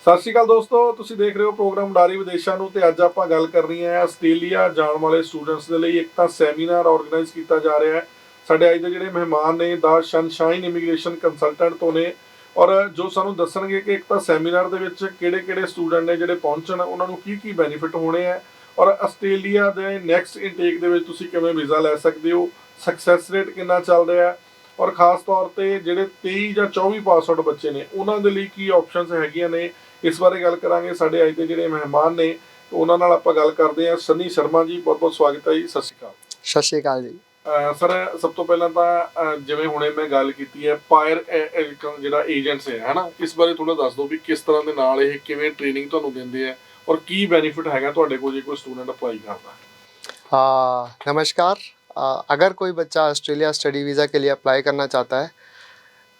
ਸਤਿ ਸ਼੍ਰੀ ਅਕਾਲ ਦੋਸਤੋ, ਤੁਸੀਂ ਦੇਖ ਰਹੇ ਹੋ ਪ੍ਰੋਗਰਾਮ ਉਡਾਰੀ ਵਿਦੇਸ਼ਾਂ ਨੂੰ ਤੇ ਅੱਜ ਆਪਾਂ ਗੱਲ ਕਰਨੀ ਹੈ ਆਸਟ੍ਰੇਲੀਆ ਜਾਣ ਵਾਲੇ ਸਟੂਡੈਂਟਸ ਦੇ ਲਈ। ਇੱਕ ਤਾਂ ਸੈਮੀਨਾਰ ਆਰਗੇਨਾਈਜ਼ ਕੀਤਾ ਜਾ ਰਿਹਾ ਹੈ। ਸਾਡੇ ਅੱਜ ਦੇ ਜਿਹੜੇ ਮਹਿਮਾਨ ਨੇ ਦਾ ਸਨਸ਼ਾਈਨ ਇਮੀਗ੍ਰੇਸ਼ਨ ਕੰਸਲਟੈਂਟ ਤੋਂ ਨੇ, ਔਰ ਜੋ ਸਾਨੂੰ ਦੱਸਣਗੇ ਕਿ ਇੱਕ ਤਾਂ ਸੈਮੀਨਾਰ ਦੇ ਵਿੱਚ ਕਿਹੜੇ-ਕਿਹੜੇ ਸਟੂਡੈਂਟ ਨੇ ਜਿਹੜੇ ਪਹੁੰਚਣ, ਉਹਨਾਂ ਨੂੰ ਕੀ-ਕੀ ਬੈਨੀਫਿਟ ਹੋਣੇ ਆ, ਔਰ ਆਸਟ੍ਰੇਲੀਆ ਦੇ ਨੈਕਸਟ ਇਨਟੇਕ ਦੇ ਵਿੱਚ ਤੁਸੀਂ ਕਿਵੇਂ ਵੀਜ਼ਾ ਲੈ ਸਕਦੇ ਹੋ, ਸਕਸੈਸ ਰੇਟ ਕਿੰਨਾ ਚੱਲ ਰਿਹਾ ਹੈ, ਔਰ ਖਾਸ ਤੌਰ ਤੇ ਜਿਹੜੇ 23 ਜਾਂ 24 ਪਾਸ ਆਊਟ ਬੱਚੇ ਨੇ ਉਹਨਾਂ ਦੇ ਲਈ ਕੀ ਆਪਸ਼ਨਸ ਹੈਗੀਆਂ ਨੇ, ਇਸ ਬਾਰੇ ਗੱਲ ਕਰਾਂਗੇ। ਸਾਡੇ ਅੱਜ ਦੇ ਜਿਹੜੇ ਮਹਿਮਾਨ ਨੇ ਉਹਨਾਂ ਨਾਲ ਆਪਾਂ ਗੱਲ ਕਰਦੇ ਹਾਂ। ਸਨੀ ਸ਼ਰਮਾ ਜੀ, ਬਹੁਤ ਬਹੁਤ ਸਵਾਗਤ ਹੈ ਜੀ। ਸਤਿ ਸ਼੍ਰੀ ਅਕਾਲ। ਸਤਿ ਸ਼੍ਰੀ ਅਕਾਲ ਜੀ। ਸਰ, ਸਭ ਤੋਂ ਪਹਿਲਾਂ ਤਾਂ ਜਿਵੇਂ ਹੁਣੇ ਮੈਂ ਗੱਲ ਕੀਤੀ ਹੈ ਪਾਇਰ ਜਿਹੜਾ ਏਜੰਟਸ ਹੈ ਨਾ, ਇਸ ਬਾਰੇ ਥੋੜਾ ਦੱਸ ਦਿਓ ਵੀ ਕਿਸ ਤਰ੍ਹਾਂ ਦੇ ਨਾਲ ਇਹ ਕਿਵੇਂ ਟ੍ਰੇਨਿੰਗ ਤੁਹਾਨੂੰ ਦਿੰਦੇ ਆ ਔਰ ਕੀ ਬੈਨੀਫਿਟ ਹੈਗਾ ਤੁਹਾਡੇ ਕੋਲ ਜੇ ਕੋਈ स्टूडेंट अप्लाई करता है। नमस्कार। अगर कोई बच्चा ऑस्ट्रेलिया स्टडी वीज़ा के लिए अप्लाई करना चाहता है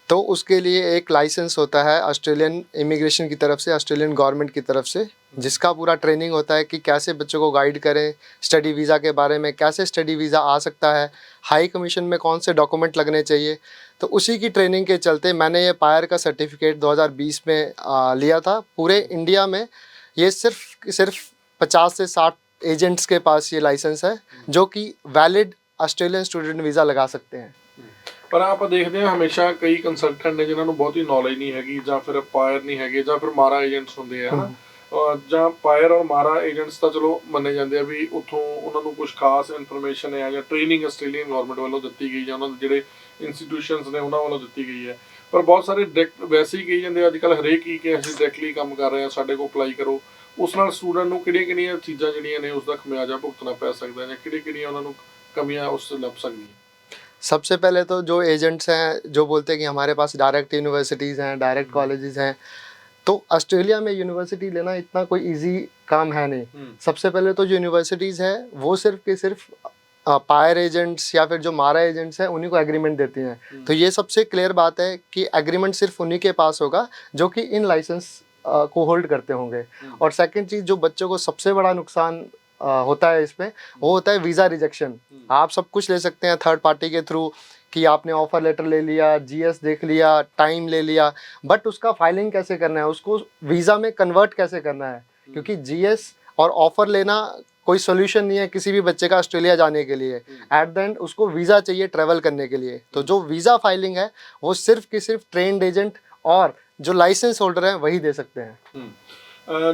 तो उसके लिए एक लाइसेंस होता है ऑस्ट्रेलियन इमिग्रेशन की तरफ से, ऑस्ट्रेलियन गवर्नमेंट की तरफ से, जिसका पूरा ट्रेनिंग होता है कि कैसे बच्चों को गाइड करें स्टडी वीज़ा के बारे में, कैसे स्टडी वीज़ा आ सकता है, हाई कमीशन में कौन से डॉक्यूमेंट लगने चाहिए। तो उसी की ट्रेनिंग के चलते मैंने ये पायर का सर्टिफिकेट 2020 में लिया था। पूरे इंडिया में ये सिर्फ 50 से 60 एजेंट्स के पास ये लाइसेंस है जो कि वैलिड ऑस्ट्रेलियन स्टूडेंट वीज़ा लगा सकते हैं। ਪਰ ਆਪਾਂ ਦੇਖਦੇ ਹਾਂ ਹਮੇਸ਼ਾ ਕਈ ਕੰਸਲਟੈਂਟ ਨੇ ਜਿਨ੍ਹਾਂ ਨੂੰ ਬਹੁਤੀ ਨੌਲੇਜ ਨਹੀਂ ਹੈਗੀ, ਜਾਂ ਫਿਰ ਪਾਇਰ ਨਹੀਂ ਹੈਗੇ, ਜਾਂ ਫਿਰ ਮਾਰਾ ਏਜੰਟਸ ਹੁੰਦੇ ਆ ਹਨਾ, ਜਾਂ ਪਾਇਰ ਔਰ ਮਾਰਾ ਏਜੰਟਸ ਤਾਂ ਚਲੋ ਮੰਨੇ ਜਾਂਦੇ ਆ ਵੀ ਉੱਥੋਂ ਉਹਨਾਂ ਨੂੰ ਕੁਝ ਖਾਸ ਇਨਫੋਰਮੇਸ਼ਨ ਹੈ ਜਾਂ ਟ੍ਰੇਨਿੰਗ ਆਸਟ੍ਰੇਲੀਅਨ ਗਵਰਨਮੈਂਟ ਵੱਲੋਂ ਦਿੱਤੀ ਗਈ ਜਾਂ ਉਹਨਾਂ ਦੇ ਜਿਹੜੇ ਇੰਸਟੀਟਿਊਸ਼ਨਸ ਨੇ ਉਹਨਾਂ ਵੱਲੋਂ ਦਿੱਤੀ ਗਈ ਹੈ। ਪਰ ਬਹੁਤ ਸਾਰੇ ਡਾਇਰੈਕਟ ਵੈਸੇ ਹੀ ਕਹੀ ਜਾਂਦੇ ਅੱਜ ਕੱਲ੍ਹ ਹਰੇਕ ਹੀ ਕਿ ਅਸੀਂ ਡਾਇਰੈਕਟਲੀ ਕੰਮ ਕਰ ਰਹੇ ਹਾਂ, ਸਾਡੇ ਕੋਲ ਅਪਲਾਈ ਕਰੋ। ਉਸ ਨਾਲ ਸਟੂਡੈਂਟ ਨੂੰ ਕਿਹੜੀਆਂ-ਕਿਹੜੀਆਂ ਚੀਜ਼ਾਂ ਜਿਹੜੀਆਂ ਨੇ ਉਸ ਦਾ ਖਮਿਆਜਾ ਭੁਗਤਣਾ ਪੈ ਸਕਦਾ ਜਾਂ ਕਿਹੜੀਆਂ-ਕਿਹੜੀਆਂ ਉਹਨਾਂ ਨੂੰ ਕਮੀਆਂ ਉਸ ਤੋਂ ਲੱਭ ਸਕਦੀਆਂ। सबसे पहले तो जो एजेंट्स हैं जो बोलते हैं कि हमारे पास डायरेक्ट यूनिवर्सिटीज़ हैं, डायरेक्ट कॉलेजेस हैं, तो ऑस्ट्रेलिया में यूनिवर्सिटी लेना इतना कोई इजी काम है नहीं। सबसे पहले तो जो यूनिवर्सिटीज़ है वो सिर्फ के सिर्फ पायर एजेंट्स या फिर जो मारा एजेंट्स हैं उन्हीं को एग्रीमेंट देती हैं। तो ये सबसे क्लियर बात है कि एग्रीमेंट सिर्फ उन्हीं के पास होगा जो कि इन लाइसेंस को होल्ड करते होंगे। और सेकंड चीज़ जो बच्चों को सबसे बड़ा नुकसान होता है इसमें, वो होता है वीज़ा रिजेक्शन। आप सब कुछ ले सकते हैं थर्ड पार्टी के थ्रू कि आपने ऑफ़र लेटर ले लिया, जीएस देख लिया, टाइम ले लिया, बट उसका फाइलिंग कैसे करना है, उसको वीज़ा में कन्वर्ट कैसे करना है, क्योंकि जीएस और ऑफ़र लेना कोई सोल्यूशन नहीं है किसी भी बच्चे का ऑस्ट्रेलिया जाने के लिए। एट द एंड उसको वीज़ा चाहिए ट्रैवल करने के लिए। तो जो वीज़ा फाइलिंग है वो सिर्फ की सिर्फ ट्रेंड एजेंट और जो लाइसेंस होल्डर हैं वही दे सकते हैं।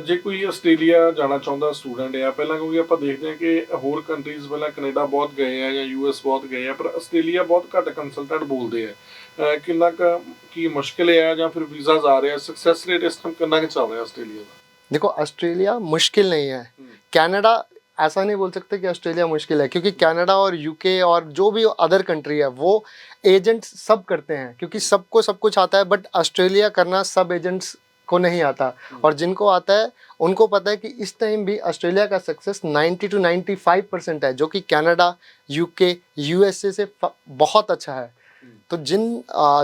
ਜੇ ਕੋਈ ਆਸਟ੍ਰੇਲੀਆ ਜਾਣਾ ਚਾਹੁੰਦਾ ਸਟੂਡੈਂਟ ਆ, ਪਹਿਲਾਂ ਕਿਉਂਕਿ ਆਪਾਂ ਦੇਖਦੇ ਹਾਂ ਕਿ ਹੋਰ ਕੰਟਰੀਜ਼ ਪਹਿਲਾਂ ਕੈਨੇਡਾ ਬਹੁਤ ਗਏ ਆ ਜਾਂ ਯੂਐਸ ਬਹੁਤ ਗਏ ਆ, ਪਰ ਆਸਟ੍ਰੇਲੀਆ ਬਹੁਤ ਘੱਟ ਕੰਸਲਟੈਂਟ ਬੋਲਦੇ ਆ। ਕਿੰਨਾ ਕੁ ਕੀ ਮੁਸ਼ਕਿਲ ਹੈ ਜਾਂ ਫਿਰ ਵੀਜ਼ਾਜ਼ ਆ ਰਹੇ ਆ, ਸਕਸੈਸ ਰੇਟ ਇਸ ਟਾਈਮ ਕਿੰਨਾ ਕੁ ਚੱਲ ਰਿਹਾ ਆਸਟ੍ਰੇਲੀਆ ਦਾ? देखो ऑस्ट्रेलिया मुश्किल नहीं है, कनाडा ऐसा नहीं बोल सकते कि ऑस्ट्रेलिया मुश्किल है, क्योंकि कनाडा और यूके और जो भी अदर कंट्री है वो एजेंट्स सब करते हैं, क्योंकि सबको सब कुछ आता है। बट ऑस्ट्रेलिया करना सब एजेंट्स को नहीं आता, और जिनको आता है उनको पता है कि इस टाइम भी ऑस्ट्रेलिया का सक्सेस 90 to 95% है, जो कि कनाडा, यूके, यूएसए से बहुत अच्छा है। तो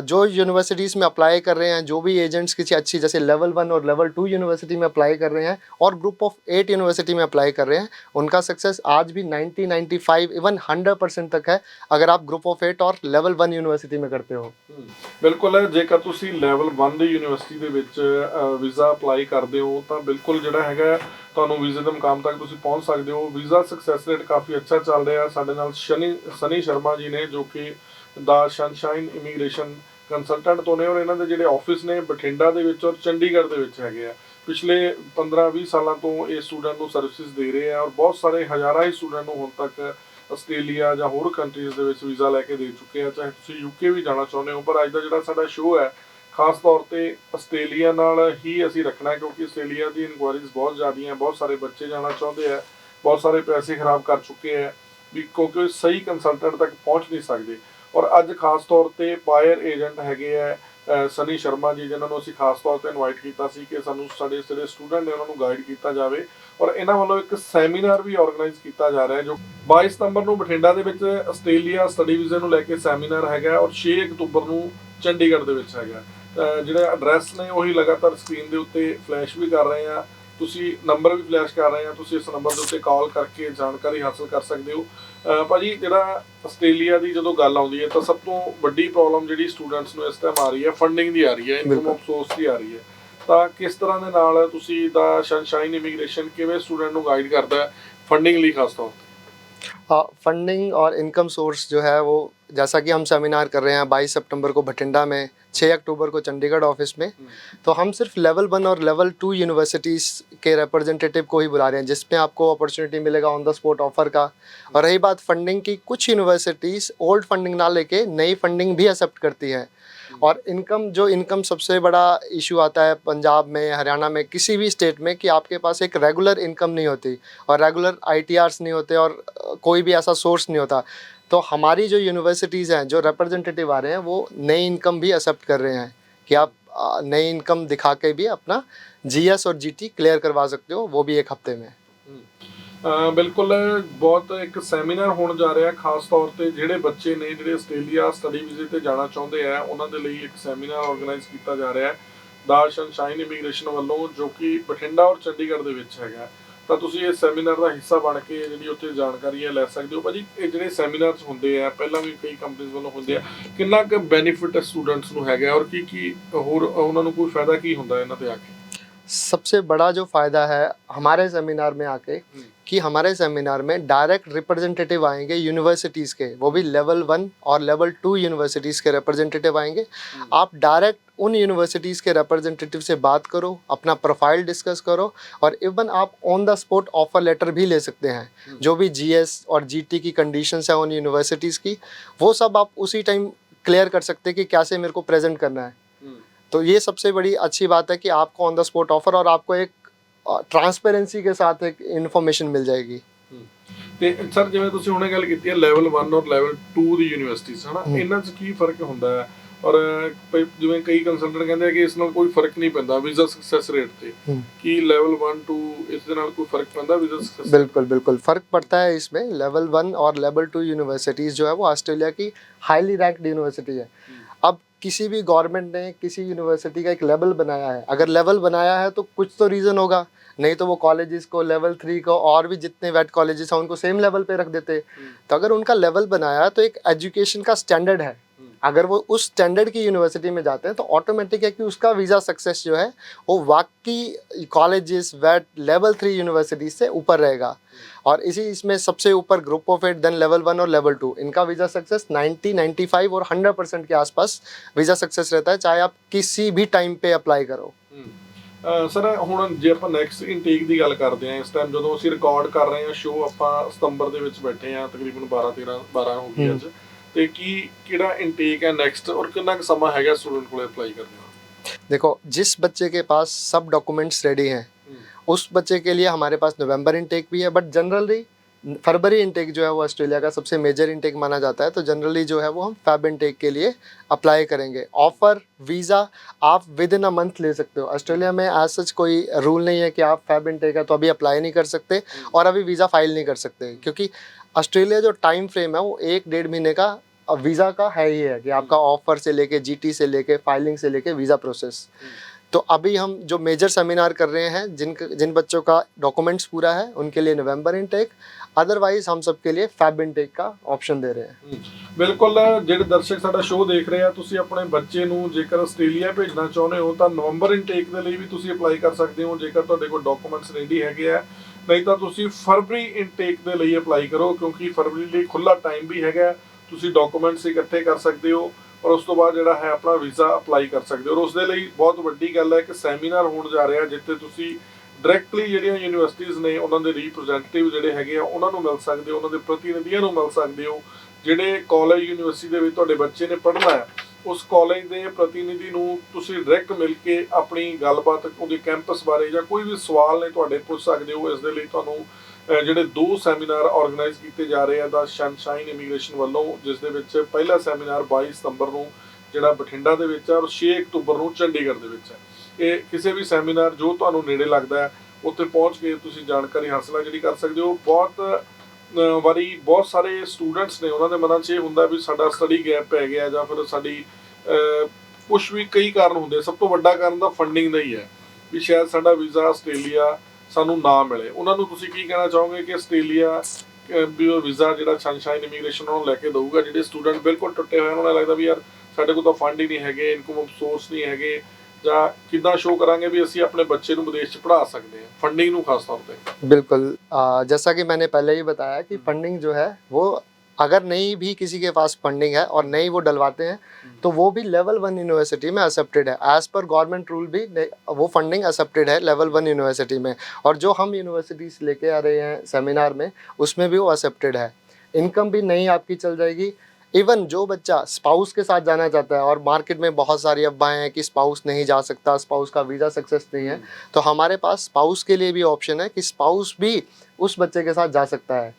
जो यूनिवर्सिटीज़ में अप्लाई कर रहे हैं, जो भी एजेंट्स किसी अच्छी जैसे लेवल 1 और लेवल 2 यूनिवर्सिटी में अप्लाई कर रहे हैं और ग्रुप ऑफ 8 यूनिवर्सिटी में अप्लाई कर रहे हैं, उनका सक्सेस आज भी 90, 95 इवन 100% तक है अगर आप ग्रुप ऑफ 8 और लेवल 1 यूनिवर्सिटी में करते हो। ਬਿਲਕੁਲ। ਜੇਕਰ ਤੁਸੀਂ ਲੈਵਲ 1 ਦੀ ਯੂਨੀਵਰਸਿਟੀ ਦੇ ਵਿੱਚ ਵੀਜ਼ਾ ਅਪਲਾਈ ਕਰਦੇ ਹੋ ਤਾਂ ਬਿਲਕੁਲ ਜਿਹੜਾ ਹੈਗਾ ਤੁਹਾਨੂੰ ਵੀਜ਼ੇ ਦੇ ਮੁਕਾਮ ਤੱਕ ਤੁਸੀਂ ਪਹੁੰਚ ਸਕਦੇ ਹੋ। ਵੀਜ਼ਾ ਸਕਸੈਸ ਰੇਟ ਕਾਫੀ ਅੱਛਾ ਚੱਲ ਰਿਹਾ। ਸਾਡੇ ਨਾਲ ਸਨੀ ਸ਼ਰਮਾ ਜੀ ਨੇ ਜੋ ਕਿ ਦਾ ਸਨਸ਼ਾਈਨ ਇਮੀਗ੍ਰੇਸ਼ਨ ਕੰਸਲਟੈਂਟ ਤੋਂ ਨੇ, ਔਰ ਇਹਨਾਂ ਦੇ ਜਿਹੜੇ ਆਫਿਸ ਨੇ ਬਠਿੰਡਾ ਦੇ ਵਿੱਚ ਔਰ ਚੰਡੀਗੜ੍ਹ ਦੇ ਵਿੱਚ ਹੈਗੇ ਆ। ਪਿਛਲੇ 15-20 ਸਾਲਾਂ ਤੋਂ ਇਹ ਸਟੂਡੈਂਟ ਨੂੰ ਸਰਵਿਸਿਜ਼ ਦੇ ਰਹੇ ਆ, ਔਰ ਬਹੁਤ ਸਾਰੇ ਹਜ਼ਾਰਾਂ ਹੀ ਸਟੂਡੈਂਟ ਨੂੰ ਹੁਣ ਤੱਕ ਆਸਟ੍ਰੇਲੀਆ ਜਾਂ ਹੋਰ ਕੰਟਰੀਜ਼ ਦੇ ਵਿੱਚ ਵੀਜ਼ਾ ਲੈ ਕੇ ਦੇ ਚੁੱਕੇ ਆ। ਚਾਹੇ ਤੁਸੀਂ ਯੂਕੇ ਵੀ ਜਾਣਾ ਚਾਹੁੰਦੇ ਹੋ, ਪਰ ਅੱਜ ਦਾ ਜਿਹੜਾ ਸਾਡਾ ਸ਼ੋਅ ਹੈ ਖਾਸ ਤੌਰ 'ਤੇ ਆਸਟ੍ਰੇਲੀਆ ਨਾਲ ਹੀ ਅਸੀਂ ਰੱਖਣਾ, ਕਿਉਂਕਿ ਆਸਟ੍ਰੇਲੀਆ ਦੀ ਇਨਕੁਆਇਰੀਜ਼ ਬਹੁਤ ਜ਼ਿਆਦੀਆਂ, ਬਹੁਤ ਸਾਰੇ ਬੱਚੇ ਜਾਣਾ ਚਾਹੁੰਦੇ ਆ, ਬਹੁਤ ਸਾਰੇ ਪੈਸੇ ਖਰਾਬ ਕਰ ਚੁੱਕੇ ਆ ਵੀ ਕਿਉਂਕਿ ਸਹੀ ਕੰਸਲਟੈਂਟ ਤੱਕ ਪਹੁੰਚ ਨਹੀਂ ਸਕਦੇ। ਔਰ ਅੱਜ ਖਾਸ ਤੌਰ 'ਤੇ ਪਾਇਰ ਏਜੰਟ ਹੈਗੇ ਆ ਸਨੀ ਸ਼ਰਮਾ ਜੀ, ਜਿਨ੍ਹਾਂ ਨੂੰ ਅਸੀਂ ਖਾਸ ਤੌਰ 'ਤੇ ਇਨਵਾਈਟ ਕੀਤਾ ਸੀ ਕਿ ਸਾਨੂੰ ਸਾਡੇ ਜਿਹੜੇ ਸਟੂਡੈਂਟ ਨੇ ਉਹਨਾਂ ਨੂੰ ਗਾਈਡ ਕੀਤਾ ਜਾਵੇ। ਔਰ ਇਹਨਾਂ ਵੱਲੋਂ ਇੱਕ ਸੈਮੀਨਾਰ ਵੀ ਆਰਗੇਨਾਈਜ਼ ਕੀਤਾ ਜਾ ਰਿਹਾ ਜੋ 22 ਸਤੰਬਰ ਨੂੰ ਬਠਿੰਡਾ ਦੇ ਵਿੱਚ ਆਸਟ੍ਰੇਲੀਆ ਸਟੱਡੀ ਵੀਜ਼ੇ ਨੂੰ ਲੈ ਕੇ ਸੈਮੀਨਾਰ ਹੈਗਾ, ਔਰ 6 ਅਕਤੂਬਰ ਨੂੰ ਚੰਡੀਗੜ੍ਹ ਦੇ ਵਿੱਚ ਹੈਗਾ। ਜਿਹੜੇ ਐਡਰੈਸ ਨੇ ਉਹੀ ਲਗਾਤਾਰ ਸਕਰੀਨ ਦੇ ਉੱਤੇ ਫਲੈਸ਼ ਵੀ ਕਰ ਰਹੇ ਆ, ਤੁਸੀਂ ਨੰਬਰ ਵੀ ਫਲੈਸ਼ ਕਰ ਰਹੇ ਆ, ਤੁਸੀਂ ਇਸ ਨੰਬਰ ਦੇ ਉੱਤੇ ਕਾਲ ਕਰਕੇ ਜਾਣਕਾਰੀ ਹਾਸਲ ਕਰ ਸਕਦੇ ਹੋ। ਭਾਜੀ, ਜਿਹੜਾ ਆਸਟ੍ਰੇਲੀਆ ਦੀ ਜਦੋਂ ਗੱਲ ਆਉਂਦੀ ਹੈ ਤਾਂ ਸਭ ਤੋਂ ਵੱਡੀ ਪ੍ਰੋਬਲਮ ਜਿਹੜੀ ਸਟੂਡੈਂਟਸ ਨੂੰ ਇਸ ਟਾਈਮ ਆ ਰਹੀ ਹੈ ਫੰਡਿੰਗ ਦੀ ਆ ਰਹੀ ਹੈ, ਇਨਕਮ ਆਫ ਸੋਰਸ ਦੀ ਆ ਰਹੀ ਹੈ। ਤਾਂ ਕਿਸ ਤਰ੍ਹਾਂ ਦੇ ਨਾਲ ਤੁਸੀਂ ਦਾ ਸਨਸ਼ਾਈਨ ਇਮੀਗ੍ਰੇਸ਼ਨ ਕਿਵੇਂ स्टूडेंट ਨੂੰ गाइड करता है फंडिंग ਲਈ खास तौर पे? फंडिंग और इनकम सोर्स जो है वो, जैसा कि हम सेमिनार कर रहे हैं 22 सितंबर को भटिंडा में, 6 अक्टूबर को चंडीगढ़ ऑफिस में, तो हम सिर्फ लेवल 1 और लेवल 2 यूनिवर्सिटीज़ के रिप्रेजेंटेटिव को ही बुला रहे हैं, जिसमें आपको अपॉर्चुनिटी मिलेगा ऑन द स्पॉट ऑफर का। और रही बात फंडिंग की, कुछ यूनिवर्सिटीज़ ओल्ड फंडिंग ना लेके नई फंडिंग भी एक्सेप्ट करती है। और इनकम सबसे बड़ा इशू आता है पंजाब में, हरियाणा में, किसी भी स्टेट में, कि आपके पास एक रेगुलर इनकम नहीं होती और रेगुलर आईटीआर्स नहीं होते और कोई भी ऐसा सोर्स नहीं होता। तो हमारी जो यूनिवर्सिटीज़ हैं, जो रिप्रेजेंटेटिव आ रहे हैं, वो नई इनकम भी एक्सेप्ट कर रहे हैं कि आप नई इनकम दिखा के भी अपना जीएस और जीटी क्लियर करवा सकते हो, वो भी 1 हफ्ते में। ਬਿਲਕੁਲ ਬਹੁਤ ਇੱਕ ਸੈਮੀਨਾਰ ਹੋਣ ਜਾ ਰਿਹਾ ਖਾਸ ਤੌਰ ਤੇ ਜਿਹੜੇ ਬੱਚੇ ਨੇ ਜਿਹੜੇ ਆਸਟ੍ਰੇਲੀਆ ਸਟੱਡੀ ਵੀਜ਼ੇ ਤੇ ਜਾਣਾ ਚਾਹੁੰਦੇ ਆ ਉਹਨਾਂ ਦੇ ਲਈ ਇੱਕ ਸੈਮੀਨਾਰ ਆਰਗੇਨਾਈਜ਼ ਕੀਤਾ ਜਾ ਰਿਹਾ ਹੈ ਦਾ ਸਨਸ਼ਾਈਨ ਇਮੀਗ੍ਰੇਸ਼ਨ ਵੱਲੋਂ, ਜੋ ਕਿ ਬਠਿੰਡਾ ਔਰ ਚੰਡੀਗੜ੍ਹ ਦੇ ਵਿੱਚ ਹੈਗਾ। ਤਾਂ ਤੁਸੀਂ ਇਸ ਸੈਮੀਨਾਰ ਦਾ ਹਿੱਸਾ ਬਣ ਕੇ ਜਿਹੜੀ ਉੱਥੇ ਜਾਣਕਾਰੀ ਹੈ ਲੈ ਸਕਦੇ ਹੋ। ਭਾਜੀ ਇਹ ਜਿਹੜੇ ਸੈਮੀਨਾਰਸ ਹੁੰਦੇ ਆ ਪਹਿਲਾਂ ਵੀ ਕਈ ਕੰਪਨੀਆਂ ਵੱਲੋਂ ਹੁੰਦੇ ਆ, ਕਿੰਨਾ ਕੁ ਬੈਨੀਫਿਟ ਸਟੂਡੈਂਟਸ ਨੂੰ ਹੈਗਾ ਔਰ ਕੀ ਹੋਰ ਉਹਨਾਂ ਨੂੰ ਕੋਈ ਫਾਇਦਾ ਕੀ ਹੁੰਦਾ ਇਹਨਾਂ ਤੇ ਆ ਕੇ? सबसे बड़ा जो फ़ायदा है हमारे सेमिनार में आके, कि हमारे सेमिनार में डायरेक्ट रिप्रेजेंटेटिव आएंगे यूनिवर्सिटीज़ के, वो भी लेवल 1 और लेवल 2 यूनिवर्सिटीज़ के रिप्रेजेंटेटिव आएंगे। आप डायरेक्ट उन यूनिवर्सिटीज़ के रिप्रेजेंटेटिव से बात करो, अपना प्रोफाइल डिस्कस करो, और इवन आप on the spot offer letter भी ले सकते हैं। जो भी जीएस और जीटी की कंडीशंस है उन यूनिवर्सिटीज़ की, वो सब आप उसी टाइम क्लियर कर सकते हैं कि कैसे मेरे को प्रेजेंट करना है। तो ये सबसे बड़ी अच्छी बात है कि आपको ऑन द स्पॉट ऑफर और आपको एक ट्रांसपेरेंसी के साथ एक इन्फॉर्मेशन मिल जाएगी। ਤੇ ਸਰ ਜਿਵੇਂ ਤੁਸੀਂ ਹੁਣੇ ਗੱਲ ਕੀਤੀ ਹੈ ਲੈਵਲ 1 ਔਰ ਲੈਵਲ 2 ਦੀ ਯੂਨੀਵਰਸਿਟੀਜ਼ ਹਨਾ, ਇਹਨਾਂ 'ਚ ਕੀ ਫਰਕ ਹੁੰਦਾ ਹੈ? ਔਰ ਜਿਵੇਂ ਕਈ ਕੰਸਲਟੈਂਟ ਕਹਿੰਦੇ ਆ ਕਿ ਇਸ ਨਾਲ ਕੋਈ ਫਰਕ ਨਹੀਂ ਪੈਂਦਾ ਵੀਜ਼ਾ ਸਕਸੈਸ ਰੇਟ ਤੇ, ਕੀ ਲੈਵਲ 1 2 ਇਸ ਦੇ ਨਾਲ ਕੋਈ ਫਰਕ ਪੈਂਦਾ ਵੀਜ਼ा सक्सेस? बिल्कुल फ़र्क पड़ता है इसमें। लेवल 1 और लेवल 2 यूनिवर्सिटीज़ जो है वो ऑस्ट्रेलिया की हाईली रैंक्ड यूनिवर्सिटी है। अब किसी भी गवर्नमेंट ने किसी यूनिवर्सिटी का एक लेवल बनाया है, अगर लेवल बनाया है तो कुछ तो रीज़न होगा, नहीं तो वो कॉलेजेस को लेवल 3 को और भी जितने वेट कॉलेजेस हैं उनको सेम लेवल पे रख देते। तो अगर उनका लेवल बनाया है तो एक एजुकेशन का स्टैंडर्ड है, अगर वो उस स्टैंडर्ड की यूनिवर्सिटी में जाते हैं तो ऑटोमेटिक है कि उसका वीज़ा सक्सेस जो है वो बाकी कॉलेजेस वेट लेवल 3 यूनिवर्सिटी से ऊपर रहेगा। और इसमें सबसे ऊपर ग्रुप ऑफ 8, देन लेवल 1 और लेवल 2, इनका वीज़ा सक्सेस 90, 95 और 100% के आसपास वीज़ा सक्सेस रहता है, चाहे आप किसी भी टाइम पे अप्लाई करो। ਸਰ ਹੁਣ ਜੇ ਆਪਾਂ ਨੈਕਸਟ ਇਨਟੇਕ ਦੀ ਗੱਲ ਕਰਦੇ ਹਾਂ, ਇਸ ਟਾਈਮ ਜਦੋਂ ਅਸੀਂ ਰਿਕਾਰਡ ਕਰ ਰਹੇ ਹਾਂ ਸ਼ੋਅ, ਆਪਾਂ ਸਤੰਬਰ ਦੇ ਵਿੱਚ ਬੈਠੇ ਹਾਂ, ਤਕਰੀਬਨ 12 ਹੋ ਗਈ ਅੱਜ, ਤੇ ਕਿਹੜਾ ਇਨਟੇਕ ਹੈ ਨੈਕਸਟ ਔਰ ਕਿੰਨਾ ਕੁ ਸਮਾਂ ਹੈਗਾ ਸਟੂਡੈਂਟ ਕੋਲੇ ਅਪलाई करने का? देखो, जिस बच्चे के पास सब डॉक्यूमेंट्स रेडी हैं उस बच्चे के लिए हमारे पास नवंबर इनटेक भी है, बट जनरली फरवरी इनटेक जो है वो ऑस्ट्रेलिया का सबसे मेजर इनटेक माना जाता है। तो जनरली जो है वो हम फेब इनटेक के लिए अप्लाई करेंगे। ऑफ़र वीज़ा आप विद इन अ मंथ ले सकते हो। ऑस्ट्रेलिया में एज सच कोई रूल नहीं है कि आप फेब इनटेक है तो अभी अप्लाई नहीं कर सकते और अभी वीज़ा फाइल नहीं कर सकते, क्योंकि ऑस्ट्रेलिया जो टाइम फ्रेम है वो 1-1.5 महीने का वीज़ा का है ही है, कि आपका ऑफ़र से लेके जीटी से लेके फाइलिंग से लेके वीज़ा प्रोसेस। तो अभी हम जो मेजर सेमिनार कर रहे हैं, जिन बच्चों का डॉक्यूमेंट्स पूरा है उनके लिए नवंबर इनटेक, अदरवाइज हम सबके लिए फैब इनटेक का ऑप्शन दे रहे हैं। ਬਿਲਕੁਲ ਜਿਹੜੇ ਦਰਸ਼ਕ ਸਾਡਾ ਸ਼ੋਅ ਦੇਖ ਰਹੇ ਆ, ਤੁਸੀਂ ਆਪਣੇ ਬੱਚੇ ਨੂੰ ਜੇਕਰ ਆਸਟ੍ਰੇਲੀਆ ਭੇਜਣਾ ਚਾਹੁੰਦੇ ਹੋ ਤਾਂ ਨਵੰਬਰ ਇਨਟੇਕ ਦੇ ਲਈ ਵੀ ਤੁਸੀਂ ਅਪਲਾਈ ਕਰ ਸਕਦੇ ਹੋ ਜੇਕਰ ਤੁਹਾਡੇ ਕੋਲ ਡਾਕੂਮੈਂਟਸ ਰੈਡੀ ਹੈਗੇ ਆ, ਨਹੀਂ ਤਾਂ ਤੁਸੀਂ ਫਰਵਰੀ ਇਨਟੇਕ ਦੇ ਲਈ ਅਪਲਾਈ ਕਰੋ, ਕਿਉਂਕਿ ਫਰਵਰੀ ਲਈ ਖੁੱਲਾ ਟਾਈਮ ਵੀ ਹੈਗਾ, ਤੁਸੀਂ ਡਾਕੂਮੈਂਟਸ ਇਕੱਠੇ ਕਰ ਸਕਦੇ ਹੋ ਔਰ ਉਸ ਤੋਂ ਬਾਅਦ ਜਿਹੜਾ ਹੈ ਆਪਣਾ ਵੀਜ਼ਾ ਅਪਲਾਈ ਕਰ ਸਕਦੇ ਹੋ। ਔਰ ਉਸ ਦੇ ਲਈ ਬਹੁਤ ਵੱਡੀ ਗੱਲ ਹੈ ਕਿ ਸੈਮੀਨਾਰ ਹੋਣ ਜਾ ਰਿਹਾ ਜਿੱਥੇ ਤੁਸੀਂ ਡਾਇਰੈਕਟਲੀ ਜਿਹੜੀਆਂ ਯੂਨੀਵਰਸਿਟੀਜ਼ ਨੇ ਉਹਨਾਂ ਦੇ ਰਿਪਰੈਜ਼ੈਂਟੇਟਿਵ ਜਿਹੜੇ ਹੈਗੇ ਆ ਉਹਨਾਂ ਨੂੰ ਮਿਲ ਸਕਦੇ ਹੋ, ਉਹਨਾਂ ਦੇ ਪ੍ਰਤੀਨਿਧੀਆਂ ਨੂੰ ਮਿਲ ਸਕਦੇ ਹੋ। ਜਿਹੜੇ ਕਾਲਜ ਯੂਨੀਵਰਸਿਟੀ ਦੇ ਵਿੱਚ ਤੁਹਾਡੇ ਬੱਚੇ ਨੇ ਪੜ੍ਹਨਾ ਹੈ ਉਸ ਕਾਲਜ ਦੇ ਪ੍ਰਤੀਨਿਧੀ ਨੂੰ ਤੁਸੀਂ ਡਾਇਰੈਕਟ ਮਿਲ ਕੇ ਆਪਣੀ ਗੱਲਬਾਤ ਉਹਦੇ ਕੈਂਪਸ ਬਾਰੇ ਜਾਂ ਕੋਈ ਵੀ ਸਵਾਲ ਨੇ ਤੁਹਾਡੇ ਪੁੱਛ ਸਕਦੇ ਹੋ। ਇਸ ਦੇ ਲਈ ਤੁਹਾਨੂੰ ਜਿਹੜੇ 2 ਸੈਮੀਨਾਰ ਆਰਗੇਨਾਈਜ਼ ਕੀਤੇ ਜਾ ਰਹੇ ਆ ਦਾ ਸਨਸ਼ਾਈਨ ਇਮੀਗ੍ਰੇਸ਼ਨ ਵੱਲੋਂ, ਜਿਸ ਦੇ ਵਿੱਚ ਪਹਿਲਾ ਸੈਮੀਨਾਰ 22 ਸਤੰਬਰ ਨੂੰ ਜਿਹੜਾ ਬਠਿੰਡਾ ਦੇ ਵਿੱਚ ਹੈ ਔਰ 6 ਅਕਤੂਬਰ ਨੂੰ ਚੰਡੀਗੜ੍ਹ ਦੇ ਵਿੱਚ ਹੈ। ਇਹ ਕਿਸੇ ਵੀ ਸੈਮੀਨਾਰ ਜੋ ਤੁਹਾਨੂੰ ਨੇੜੇ ਲੱਗਦਾ ਹੈ ਉੱਥੇ ਪਹੁੰਚ ਕੇ ਤੁਸੀਂ ਜਾਣਕਾਰੀ ਹਾਸਲ ਜਿਹੜੀ ਕਰ ਸਕਦੇ ਹੋ। ਬਹੁਤ ਵਾਰੀ ਬਹੁਤ ਸਾਰੇ ਸਟੂਡੈਂਟਸ ਨੇ ਉਹਨਾਂ ਦੇ ਮਨਾਂ 'ਚ ਇਹ ਹੁੰਦਾ ਵੀ ਸਾਡਾ ਸਟੱਡੀ ਗੈਪ ਪੈ ਗਿਆ ਜਾਂ ਫਿਰ ਸਾਡੀ ਕੁਛ ਵੀ ਕਈ ਕਾਰਨ ਹੁੰਦੇ, ਸਭ ਤੋਂ ਵੱਡਾ ਕਾਰਨ ਤਾਂ ਫੰਡਿੰਗ ਦਾ ਹੀ ਹੈ ਵੀ ਸ਼ਾਇਦ ਸਾਡਾ ਵੀਜ਼ਾ ਆਸਟ੍ਰੇਲੀਆ ਸਾਨੂੰ ਨਾ ਮਿਲੇ। ਉਹਨਾਂ ਨੂੰ ਤੁਸੀਂ ਕੀ ਕਹਿਣਾ ਚਾਹੋਗੇ ਕਿ ਆਸਟ੍ਰੇਲੀਆ ਵੀ ਉਹ ਵੀਜ਼ਾ ਜਿਹੜਾ ਸਨਸ਼ਾਈਨ ਇਮੀਗ੍ਰੇਸ਼ਨ ਉਹਨਾਂ ਨੂੰ ਲੈ ਕੇ ਦਊਗਾ? ਜਿਹੜੇ ਸਟੂਡੈਂਟ ਬਿਲਕੁਲ ਟੁੱਟੇ ਹੋਏ ਉਹਨਾਂ ਨੂੰ ਲੱਗਦਾ ਵੀ ਯਾਰ ਸਾਡੇ ਕੋਲ ਤਾਂ ਫੰਡ ਹੀ ਨਹੀਂ ਹੈਗੇ, ਇਨਕਮ ਸੋਰਸ ਨਹੀਂ ਹੈਗੇ ਜਾਂ ਕਿੱਦਾਂ ਸ਼ੋਅ ਕਰਾਂਗੇ ਵੀ ਅਸੀਂ ਆਪਣੇ ਬੱਚੇ ਨੂੰ ਵਿਦੇਸ਼ 'ਚ ਪੜ੍ਹਾ ਸਕਦੇ ਹਾਂ, ਫੰਡਿੰਗ ਨੂੰ ਖਾਸ तौर पे? बिल्कुल। जैसा कि मैंने पहले ही बताया कि फंडिंग जो है वो, अगर नहीं भी किसी के पास फंडिंग है और नहीं वो डलवाते हैं, तो वो भी लेवल 1 यूनिवर्सिटी में एक्सेप्टेड है। एज पर गवर्नमेंट रूल भी वो फंडिंग एक्सेप्टेड है लेवल 1 यूनिवर्सिटी में। और जो हम यूनिवर्सिटीज़ लेके आ रहे हैं सेमिनार में, उसमें भी वो एक्सेप्टेड है। इनकम भी नहीं आपकी चल जाएगी। इवन जो बच्चा स्पाउस के साथ जाना चाहता है, और मार्केट में बहुत सारी अफवाहें हैं कि स्पाउस नहीं जा सकता, स्पाउस का वीज़ा सक्सेस नहीं है, तो हमारे पास स्पाउस के लिए भी ऑप्शन है कि स्पाउस भी उस बच्चे के साथ जा सकता है।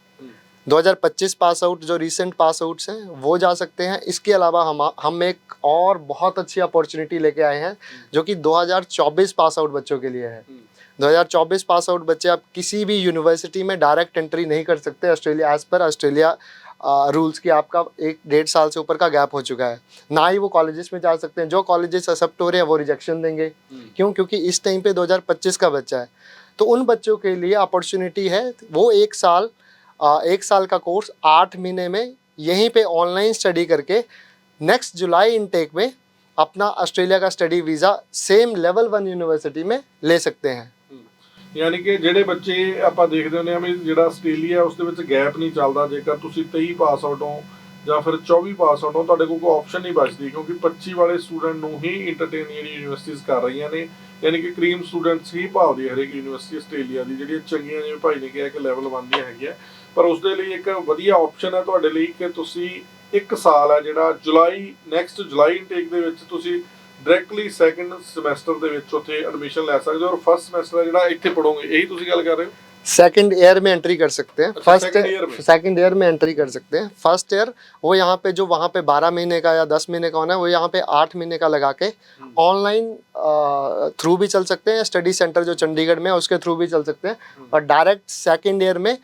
2025 पास आउट जो रीसेंट पास आउट्स हैं वो जा सकते हैं। इसके अलावा हम एक और बहुत अच्छी अपॉर्चुनिटी लेके आए हैं जो कि 2024 पास आउट बच्चों के लिए है। 2024 पास आउट बच्चे आप किसी भी यूनिवर्सिटी में डायरेक्ट एंट्री नहीं कर सकते ऑस्ट्रेलिया, एज पर ऑस्ट्रेलिया रूल्स की। आपका 1-1.5 साल से ऊपर का गैप हो चुका है, ना ही वो कॉलेजेस में जा सकते हैं। जो कॉलेजेस एक्सेप्ट हो रहे हैं वो रिजेक्शन देंगे। क्यों? क्योंकि इस टाइम पे 2025 का बच्चा है। तो उन बच्चों के लिए अपॉर्चुनिटी है, वो 1 साल का कोर्स 8 महीने में यहीं पे ऑनलाइन स्टडी करके नेक्स्ट जुलाई इनटेक में अपना ऑस्ट्रेलिया का study visa same level 1 university में ले सकते हैं। ਯਾਨੀ ਕਿ ਜਿਹੜੇ ਬੱਚੇ ਆਪਾਂ ਦੇਖਦੇ ਹੁੰਦੇ ਆ ਵੀ ਜਿਹੜਾ ਆਸਟ੍ਰੇਲੀਆ ਉਸ ਦੇ ਵਿੱਚ ਗੈਪ ਨਹੀਂ ਚੱਲਦਾ, ਜੇਕਰ ਤੁਸੀਂ 23 ਪਾਸ ਆਊਟ ਹੋ ਜਾਂ ਫਿਰ 24 ਪਾਸ ਆਊਟ ਹੋ, ਤੁਹਾਡੇ ਕੋਲ ਕੋਈ ਆਪਸ਼ਨ ਨਹੀਂ ਬਚਦੀ, ਕਿਉਂਕਿ 25 ਵਾਲੇ ਸਟੂਡੈਂਟ ਨੂੰ ਹੀ ਇੰਟਰਟੇਨ ਜਿਹੜੀ ਯੂਨੀਵਰਸਿਟੀਜ਼ ਕਰ ਰਹੀਆਂ ਨੇ। ਯਾਨੀ ਕਿ ਕਰੀਮ ਸਟੂਡੈਂਟਸ ਹੀ ਭਾਲਦੀ ਹੈ ਹਰੇਕ ਯੂਨੀਵਰਸਿਟੀ ਆਸਟ੍ਰੇਲੀਆ ਦੀ, ਜਿਹੜੀਆਂ ਚੰਗੀਆਂ, ਜਿਵੇਂ ਭਾਈ ਨੇ ਕਿਹਾ ਕਿ ਲੈਵਲ 1 ਦੀਆਂ ਹੈਗੀਆਂ। ਪਰ ਉਸ ਦੇ ਲਈ ਇੱਕ ਵਧੀਆ ਆਪਸ਼ਨ ਹੈ ਤੁਹਾਡੇ ਲਈ ਕਿ ਤੁਸੀਂ 1 ਸਾਲ ਹੈ ਜਿਹੜਾ ਨੈਕਸਟ ਜੁਲਾਈ ਇਨਟੇਕ ਦੇ ਵਿੱਚ ਤੁਸੀਂ डायरेक्टली सैकेंड समैसटर ਦੇ ਵਿੱਚ ਉੱਥੇ एडमिशन ले सकते हो, और फर्स्ट समैसटर ਜਿਹੜਾ ਇੱਥੇ पढ़ोगे, यही ਤੁਸੀਂ ਗੱਲ कर रहे हो? सेकेंड ईयर में एंट्री कर सकते हैं। सेकेंड ईयर में एंट्री कर सकते हैं। फर्स्ट ईयर वो यहाँ पे जो वहाँ पे 12 महीने का या 10 महीने का होना है, वो यहाँ पे 8 महीने का लगा के ऑनलाइन थ्रू भी चल सकते हैं। स्टडी सेंटर जो चंडीगढ़ में है उसके थ्रू भी चल सकते हैं, और डायरेक्ट सेकेंड ईयर में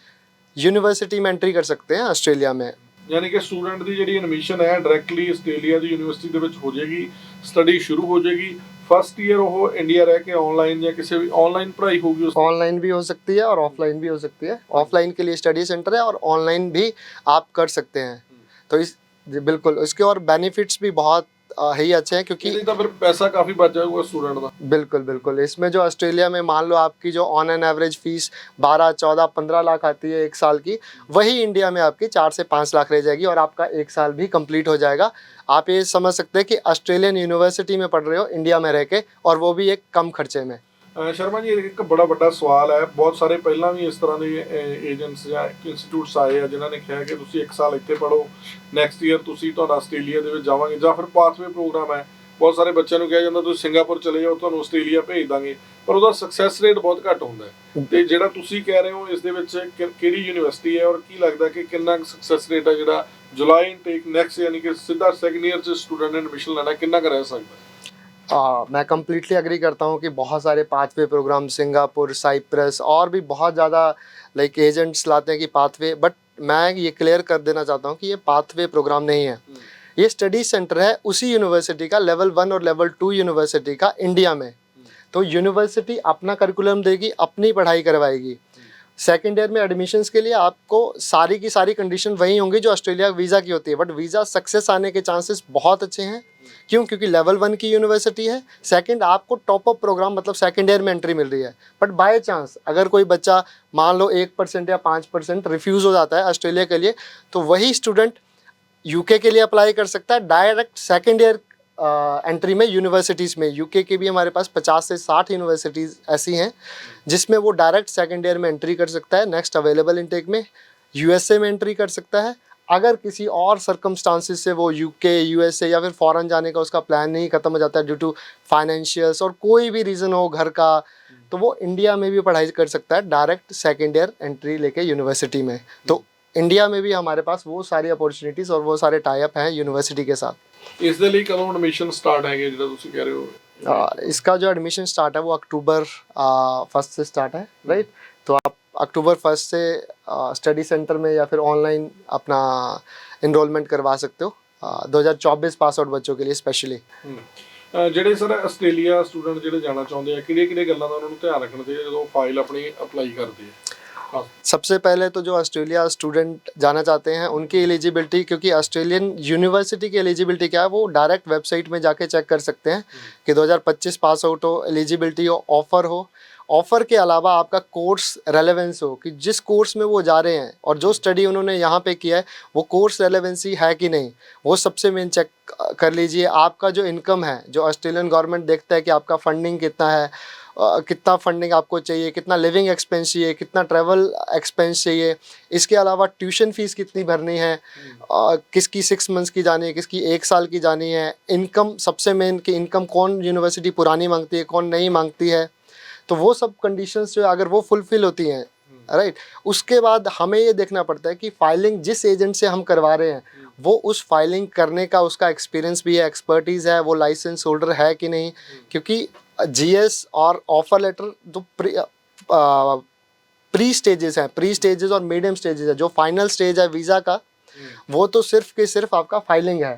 यूनिवर्सिटी में एंट्री कर सकते हैं ऑस्ट्रेलिया में। ਯਾਨੀ ਕਿ ਸਟੂਡੈਂਟ ਦੀ ਜਿਹੜੀ ਐਡਮਿਸ਼ਨ ਹੈ ਡਾਇਰੈਕਟਲੀ ਆਸਟ੍ਰੇਲੀਆ ਦੀ ਯੂਨੀਵਰਸਿਟੀ ਦੇ ਵਿੱਚ ਹੋ ਜਾਏਗੀ, ਸਟੱਡੀ ਸ਼ੁਰੂ ਹੋ ਜਾਏਗੀ। फर्स्ट ईयर वो इंडिया रह के ऑनलाइन या किसी भी ऑनलाइन पढ़ाई होगी? ऑनलाइन भी हो सकती है और ऑफलाइन भी हो सकती है। ऑफलाइन के लिए स्टडी सेंटर है और ऑनलाइन भी आप कर सकते हैं। तो इस बिल्कुल इसके और बेनिफिट्स भी बहुत ही अच्छे हैं, क्योंकि तो फिर पैसा काफ़ी बच जाएगा स्टूडेंट का। बिल्कुल बिल्कुल। इसमें जो ऑस्ट्रेलिया में मान लो आपकी जो on an average fees 12, 14, 15 lakh आती है 1 साल की, वही इंडिया में आपकी 4 से 5 लाख रह जाएगी और आपका 1 साल भी कंप्लीट हो जाएगा। आप ये समझ सकते हैं कि ऑस्ट्रेलियन यूनिवर्सिटी में पढ़ रहे हो इंडिया में रह के, और वो भी एक कम खर्चे में। शर्मा जी, एक बड़ा ਵੱਡਾ ਸਵਾਲ ਹੈ। ਬਹੁਤ ਸਾਰੇ ਪਹਿਲਾਂ ਵੀ ਇਸ ਤਰ੍ਹਾਂ ਦੇ ਏਜੰਟਸ ਜਾਂ ਇੰਸਟੀਟਿਊਟਸ ਆਏ ਆ ਜਿਨ੍ਹਾਂ ਨੇ ਕਿਹਾ ਕਿ ਤੁਸੀਂ 1 ਸਾਲ ਇੱਥੇ ਪੜ੍ਹੋ, ਨੈਕਸਟ ਈਅਰ ਤੁਸੀਂ ਤੁਹਾਡਾ ਆਸਟ੍ਰੇਲੀਆ ਦੇ ਵਿੱਚ ਜਾਵਾਂਗੇ, ਜਾਂ ਫਿਰ ਪਾਥਵੇ ਪ੍ਰੋਗਰਾਮ ਹੈ। ਬਹੁਤ ਸਾਰੇ ਬੱਚਿਆਂ ਨੂੰ ਕਿਹਾ ਜਾਂਦਾ ਤੁਸੀਂ ਸਿੰਗਾਪੁਰ ਚਲੇ ਜਾਓ, ਤੁਹਾਨੂੰ ਆਸਟ੍ਰੇਲੀਆ ਭੇਜ ਦਾਂਗੇ, ਪਰ ਉਹਦਾ ਸਕਸੈਸ ਰੇਟ ਬਹੁਤ ਘੱਟ ਹੁੰਦਾ ਹੈ। ਤੇ ਜਿਹੜਾ ਤੁਸੀਂ ਕਹਿ ਰਹੇ ਹੋ ਇਸ ਦੇ ਵਿੱਚ ਕਿਹੜੀ ਯੂਨੀਵਰਸਿਟੀ ਹੈ, ਔਰ ਕੀ ਲੱਗਦਾ ਕਿ ਕਿੰਨਾ ਸਕਸੈਸ ਰੇਟ ਹੈ ਜਿਹੜਾ ਜੁਲਾਈ ਇਨਟੇਕ ਨੈਕਸਟ, ਯਾਨੀ ਕਿ ਸਿੱਧਾ ਸੈਕੰਡ ਈਅਰ 'ਚ ਸਟੂਡੈਂਟ ਨੇ ਐਡਮਿਸ਼ਨ ਲੈਣਾ, कितना का रह सकता है? मैं कम्प्लीटली एग्री करता हूँ कि बहुत सारे पाथवे प्रोग्राम सिंगापुर, साइप्रस और भी बहुत ज़्यादा लाइक एजेंट्स लाते हैं कि पाथवे, बट मैं ये क्लियर कर देना चाहता हूँ कि ये पाथवे प्रोग्राम नहीं है। ये स्टडी सेंटर है उसी यूनिवर्सिटी का, लेवल 1 और लेवल 2 यूनिवर्सिटी का इंडिया में। तो यूनिवर्सिटी अपना करिकुलम देगी, अपनी पढ़ाई करवाएगी। सेकेंड ईयर में एडमिशन्स के लिए आपको सारी की सारी कंडीशन वही होंगी जो ऑस्ट्रेलिया वीज़ा की होती है, बट वीज़ा सक्सेस आने के चांसेस बहुत अच्छे हैं। क्यों? क्योंकि लेवल 1 की यूनिवर्सिटी है। सेकंड, आपको टॉप अप प्रोग्राम मतलब सेकंड ईयर में एंट्री मिल रही है। बट बाय चांस अगर कोई बच्चा मान लो 1% या 5% रिफ्यूज़ हो जाता है ऑस्ट्रेलिया के लिए, तो वही स्टूडेंट यूके के लिए अप्लाई कर सकता है डायरेक्ट सेकेंड ईयर एंट्री में यूनिवर्सिटीज़ में। यूके के भी हमारे पास 50 से 60 यूनिवर्सिटीज़ ऐसी हैं जिसमें वो डायरेक्ट सेकेंड ईयर में एंट्री कर सकता है नेक्स्ट अवेलेबल इनटेक में। यूएसए में एंट्री कर सकता है। अगर किसी और सर्कमस्टांसिस से वो यूके, यूएसए या फिर फॉरेन जाने का उसका प्लान नहीं ख़त्म हो जाता है ड्यू टू फाइनेंशियल्स और कोई भी रीज़न हो घर का, तो वो इंडिया में भी पढ़ाई कर सकता है डायरेक्ट सेकेंड ईयर एंट्री लेके यूनिवर्सिटी में। तो इंडिया में भी हमारे पास वो सारी अपॉर्चुनिटीज़ और वो सारे टाई अप हैं यूनिवर्सिटी के साथ। ਇਸ ਦੇ ਲਈ ਕਦੋਂ ਐਡਮਿਸ਼ਨ ਸਟਾਰਟ ਹੈਗੇ ਜਿਹੜਾ ਤੁਸੀਂ ਕਹਿ ਰਹੇ ਹੋ? इसका जो एडमिशन स्टार्ट है वो अक्टूबर 1 से स्टार्ट है, राइट। तो आप अक्टूबर 1 से स्टडी सेंटर में या फिर ऑनलाइन अपना इनरोलमेंट करवा सकते हो 2024 पास आउट बच्चों के लिए स्पेशली। ਜਿਹੜੇ ਸਰ ਆਸਟ੍ਰੇਲੀਆ ਸਟੂਡੈਂਟ ਜਿਹੜੇ ਜਾਣਾ ਚਾਹੁੰਦੇ ਆ, ਕਿਹੜੀਆਂ ਗੱਲਾਂ ਦਾ ਉਹਨਾਂ ਨੂੰ ਧਿਆਨ ਰੱਖਣਾ ਚਾਹੀਦਾ ਜਦੋਂ ਫਾਈਲ ਆਪਣੀ ਅਪਲਾਈ ਕਰਦੇ ਆ? हाँ। सबसे पहले तो जो ऑस्ट्रेलिया स्टूडेंट जाना चाहते हैं उनकी एलिजिबिलिटी, क्योंकि ऑस्ट्रेलियन यूनिवर्सिटी की एलिजिबिलिटी क्या है वो डायरेक्ट वेबसाइट में जाके चेक कर सकते हैं कि 2025 पास आउट हो, एलिजिबिलिटी हो, ऑफ़र हो। ऑफ़र के अलावा आपका कोर्स रेलेवेंस हो कि जिस कोर्स में वो जा रहे हैं और जो स्टडी उन्होंने यहाँ पे किया है वो कोर्स रेलेवेंसी है कि नहीं, वो सबसे मेन चेक कर लीजिए। आपका जो इनकम है, जो ऑस्ट्रेलियन गवर्नमेंट देखता है कि आपका फंडिंग कितना है, कितना फंडिंग आपको चाहिए, कितना लिविंग एक्सपेंस चाहिए, कितना ट्रैवल एक्सपेंस चाहिए, इसके अलावा ट्यूशन फ़ीस कितनी भरनी है, किसकी 6 मंथ्स की जानी है, किसकी 1 साल की जानी है, इनकम सबसे मेन कि इनकम कौन यूनिवर्सिटी पुरानी मांगती है, कौन नहीं मांगती है। तो वो सब कंडीशंस जो अगर वो फुलफ़िल होती हैं, राइट, उसके बाद हमें ये देखना पड़ता है कि फाइलिंग जिस एजेंट से हम करवा रहे हैं वो उस फाइलिंग करने का उसका एक्सपीरियंस भी है, एक्सपर्टीज़ है, वो लाइसेंस होल्डर है कि नहीं। क्योंकि जीएस और ऑफर लेटर जो प्री स्टेजेस हैं, प्री स्टेजेस और मीडियम स्टेजेस है, जो फाइनल स्टेज है वीज़ा का वो तो सिर्फ के सिर्फ आपका फाइलिंग है।